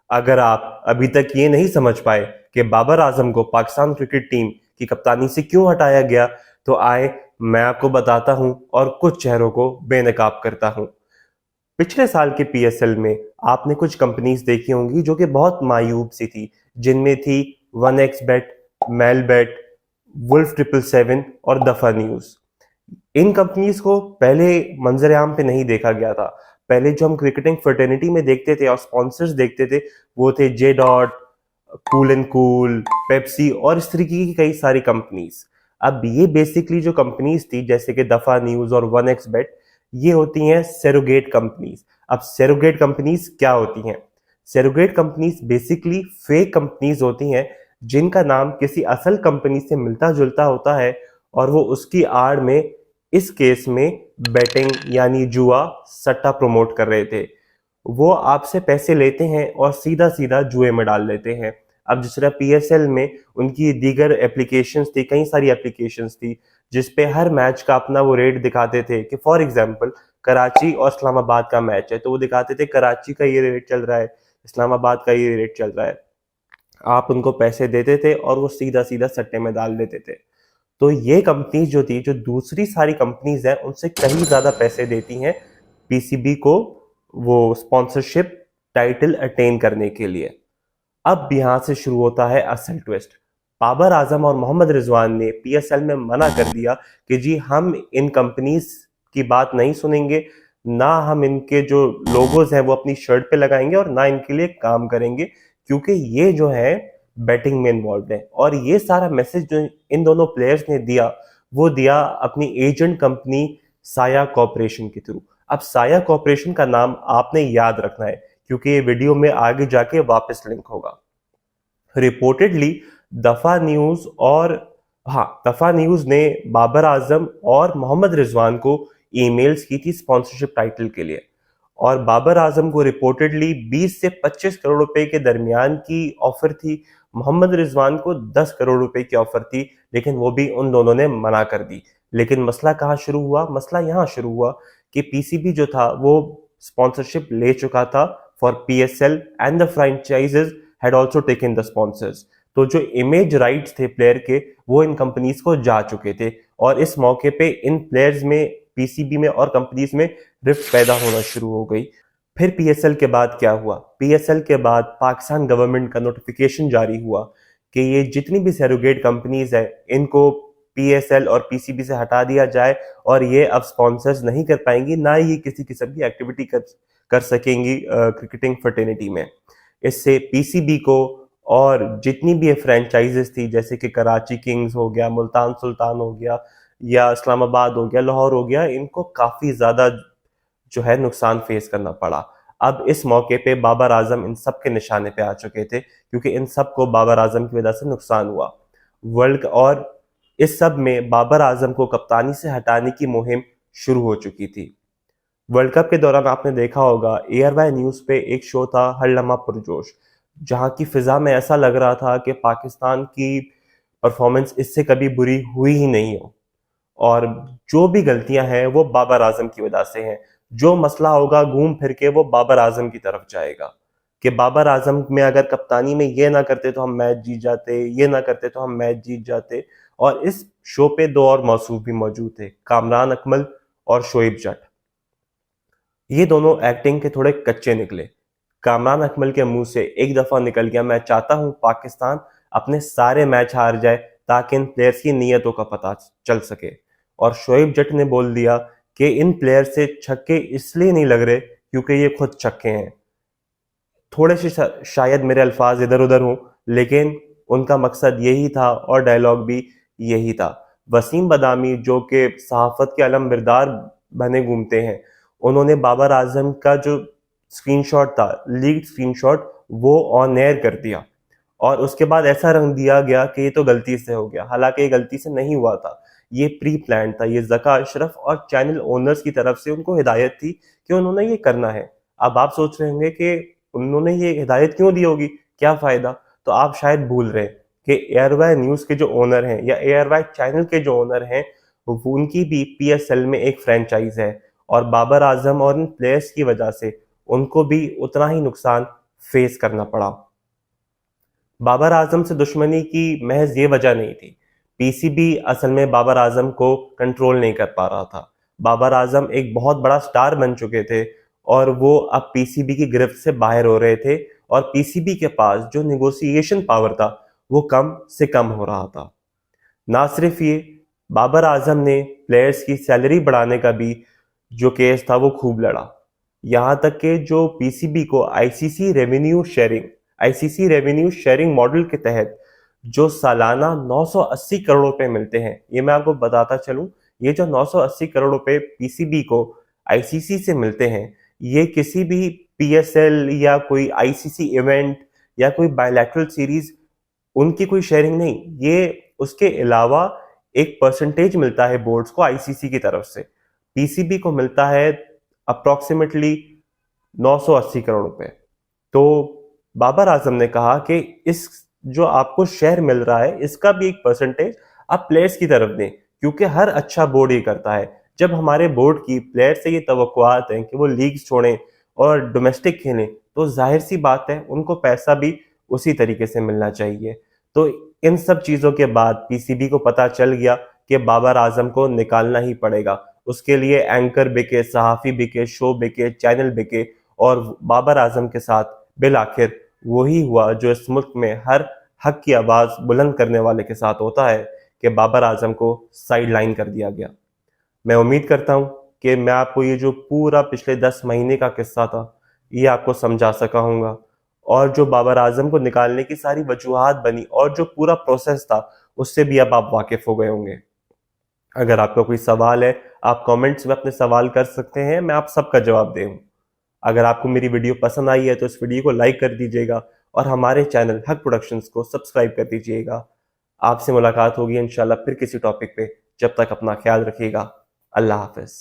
अगर आप अभी तक ये नहीं समझ पाए कि बाबर आजम को पाकिस्तान क्रिकेट टीम की कप्तानी से क्यों हटाया गया, तो आए मैं आपको बताता हूं और कुछ चेहरों को बेनकाब करता हूं। पिछले साल के पीएसएल में आपने कुछ कंपनीज देखी होंगी जो कि बहुत मायूब सी थी, जिनमें थी वन एक्स बेट, मेल बेट, वुल्फ 777 और दफा न्यूज। इन कंपनीज को पहले मंजर आम पे नहीं देखा गया था। पहले जो हम क्रिकेटिंग फर्टेनिटी में देखते थे और स्पॉन्सर्स देखते थे, वो थे J dot, cool and cool, Pepsi और इस तरीके की कई सारी कंपनीज। अब ये बेसिकली जो कंपनीज थी जैसे कि दफा न्यूज और वन एक्स बेट, ये होती हैं सेरोगेट कंपनीज। अब सेरोगेट कंपनीज क्या होती हैं? Surrogate companies basically fake companies होती हैं जिनका नाम किसी असल कंपनी से मिलता जुलता होता है, और वो उसकी आड़ में, इस केस में बेटिंग यानी जुआ सट्टा प्रमोट कर रहे थे। वो आपसे पैसे लेते हैं और सीधा सीधा जुए में डाल देते हैं। अब जिस तरह पीएसएल में उनकी दीगर एप्लीकेशंस थी, कई सारी एप्लीकेशंस थी जिसपे हर मैच का अपना वो रेट दिखाते थे कि फॉर एग्जांपल कराची और इस्लामाबाद का मैच है तो वो दिखाते थे कराची का ये रेट चल रहा है, इस्लामाबाद का ये रेट चल रहा है। आप उनको पैसे देते थे और वो सीधा सीधा सट्टे में डाल देते थे। तो ये कंपनीज जो थी, जो दूसरी सारी कंपनीज हैं उनसे कहीं ज्यादा पैसे देती हैं पीसीबी को वो स्पॉन्सरशिप टाइटल अटेन करने के लिए। अब यहां से शुरू होता है असल ट्विस्ट। बाबर आजम और मोहम्मद रिजवान ने पीएसएल में मना कर दिया कि जी हम इन कंपनीज की बात नहीं सुनेंगे, ना हम इनके जो लोगोज हैं वो अपनी शर्ट पे लगाएंगे और ना इनके लिए काम करेंगे, क्योंकि ये जो है बैटिंग में इन्वॉल्व है। और ये सारा मैसेज जो इन दोनों प्लेयर्स ने दिया, वो दिया अपनी एजेंट कंपनी साया कॉर्पोरेशन के थ्रू। अब साया कॉर्पोरेशन का नाम आपने याद रखना है क्योंकि ये वीडियो में आगे जाके वापस लिंक होगा। रिपोर्टेडली दफा न्यूज और दफा न्यूज ने बाबर आजम और मोहम्मद रिजवान को ईमेल्स की थी स्पॉन्सरशिप टाइटल के लिए, और बाबर आजम को रिपोर्टेडली 20 से 25 करोड़ रुपए के दरमियान की ऑफर थी। मोहम्मद रिजवान को 10 करोड़ रुपए की ऑफर थी, लेकिन वो भी उन दोनों ने मना कर दी। लेकिन मसला कहाँ शुरू हुआ? मसला यहाँ शुरू हुआ कि पीसीबी जो था वो स्पॉन्सरशिप ले चुका था for PSL and the franchises had also taken the sponsors. तो जो इमेज राइट्स थे प्लेयर के, वो इन कंपनीज को जा चुके थे, और इस मौके पे इन प्लेयर्स में, पीसीबी में और कंपनीज में रिफ्ट पैदा होना शुरू हो गई। फिर पीएसएल के बाद क्या हुआ? पीएसएल के बाद पाकिस्तान गवर्नमेंट का नोटिफिकेशन जारी हुआ कि ये जितनी भी सैरोगेट कंपनीज है इनको पीएसएल और पीसीबी से हटा दिया जाए, और ये अब स्पॉन्सर्स नहीं कर पाएंगी, ना ही किसी किस्म की एक्टिविटी कर सकेंगी क्रिकेटिंग फर्टेनिटी में। इससे पीसीबी को और जितनी भी फ्रेंचाइजेस थी जैसे कि कराची किंग्स हो गया, मुल्तान सुल्तान हो गया, या इस्लामाबाद हो गया, लाहौर हो गया, इनको काफी ज्यादा जो है नुकसान फेस करना पड़ा। अब इस मौके पे बाबर आजम इन सब के निशाने पे आ चुके थे क्योंकि इन सब को बाबर आजम की वजह से नुकसान हुआ। वर्ल्ड और इस सब में बाबर आजम को कप्तानी से हटाने की मुहिम शुरू हो चुकी थी। वर्ल्ड कप के दौरान आपने देखा होगा एआरवाई न्यूज पे एक शो था हर लम्हा पुरजोश, जहां की फिजा में ऐसा लग रहा था कि पाकिस्तान की परफॉर्मेंस इससे कभी बुरी हुई ही नहीं हो, और जो भी गलतियां हैं वो बाबर आजम की वजह से हैं। जो मसला होगा घूम फिर के वो बाबर आजम की तरफ जाएगा कि बाबर आजम में अगर कप्तानी में ये ना करते तो हम मैच जीत जाते, ये ना करते तो हम मैच जीत जाते। और इस शो पे दो और मौसूफ भी मौजूद थे, कामरान अकमल और शोएब जट। ये दोनों एक्टिंग के थोड़े कच्चे निकले। कामरान अकमल के मुंह से एक दफा निकल गया, मैं चाहता हूं पाकिस्तान अपने सारे मैच हार जाए ताकि इन प्लेयर्स की नीयतों का पता चल सके। और शोएब जट ने बोल दिया कि इन प्लेयर से छक्के इसलिए नहीं लग रहे क्योंकि ये खुद छक्के हैं। थोड़े से शायद मेरे अल्फाज इधर उधर हों, लेकिन उनका मकसद यही था और डायलॉग भी यही था। वसीम बदामी जो कि सहाफत के अलम बिरदार बने घूमते हैं, उन्होंने बाबर आजम का जो स्क्रीनशॉट था, लीक्ड स्क्रीनशॉट, वो ऑन एयर कर दिया, और उसके बाद ऐसा रंग दिया गया कि ये तो गलती से हो गया। हालांकि ये गलती से नहीं हुआ था, ये प्री प्लान था। ये जका अशरफ और चैनल ओनर्स की तरफ से उनको हिदायत थी कि उन्होंने ये करना है। अब आप सोच रहे होंगे कि उन्होंने ये हिदायत क्यों दी होगी, क्या फायदा? तो आप शायद भूल रहे हैं कि एयरवाई न्यूज के जो ओनर हैं या एयरवाई चैनल के जो ओनर हैं, उनकी भी पीएसएल में एक फ्रेंचाइज है, और बाबर आजम और इन प्लेयर्स की वजह से उनको भी उतना ही नुकसान फेस करना पड़ा। बाबर आजम से दुश्मनी की महज ये वजह नहीं थी। पीसीबी असल में बाबर आजम को कंट्रोल नहीं कर पा रहा था। बाबर आजम एक बहुत बड़ा स्टार बन चुके थे और वो अब पीसीबी की गिरफ्त से बाहर हो रहे थे और पीसीबी के पास जो निगोशिएशन पावर था वो कम से कम हो रहा था। ना सिर्फ ये, बाबर आजम ने प्लेयर्स की सैलरी बढ़ाने का भी जो केस था वो खूब लड़ा। यहां तक कि जो पीसीबी को आईसीसी रेवेन्यू शेयरिंग मॉडल के तहत जो सालाना 980 करोड़ रुपए मिलते हैं, ये मैं आपको बताता चलूं, ये जो 980 करोड़ रुपए पीसीबी को आईसीसी से मिलते हैं, ये किसी भी पीएसएल या कोई आईसीसी इवेंट या कोई बायलैटरल सीरीज उनकी कोई शेयरिंग नहीं, ये उसके अलावा एक परसेंटेज मिलता है बोर्ड्स को आईसीसी की तरफ से। पीसीबी को मिलता है अप्रोक्सीमेटली 980 करोड़ रुपए। तो बाबर आजम ने कहा कि इस जो आपको शेयर मिल रहा है इसका भी एक परसेंटेज आप प्लेयर्स की तरफ दें, क्योंकि हर अच्छा बोर्ड ये करता है। जब हमारे बोर्ड की प्लेयर से ये तवक्कुआत हैं कि वो लीग्स छोड़ें और डोमेस्टिक खेलें, तो जाहिर सी बात है उनको पैसा भी उसी तरीके से मिलना चाहिए। तो इन सब चीजों के बाद पीसीबी को पता चल गया कि बाबर आजम को निकालना ही पड़ेगा। उसके लिए एंकर बिके, सहाफी बिके, शो बिके, चैनल बिके और बाबर आजम के साथ बिल आखिर वही हुआ जो इस मुल्क में हर हक की आवाज बुलंद करने वाले के साथ होता है कि बाबर आजम को साइड लाइन कर दिया गया। मैं उम्मीद करता हूं कि मैं आपको ये जो पूरा पिछले 10 महीने का किस्सा था ये आपको समझा सका हूँगा, और जो बाबर आजम को निकालने की सारी वजूहात बनी और जो पूरा प्रोसेस था उससे भी अब आप वाकिफ हो गए होंगे। अगर आपका कोई सवाल है, आप कमेंट्स में अपने सवाल कर सकते हैं, मैं आप सबका जवाब दूँ। अगर आपको मेरी वीडियो पसंद आई है तो इस वीडियो को लाइक कर दीजिएगा और हमारे चैनल हक प्रोडक्शंस को सब्सक्राइब कर दीजिएगा। आपसे मुलाकात होगी इंशाल्लाह फिर किसी टॉपिक पे। जब तक अपना ख्याल रखिएगा। अल्लाह हाफिज।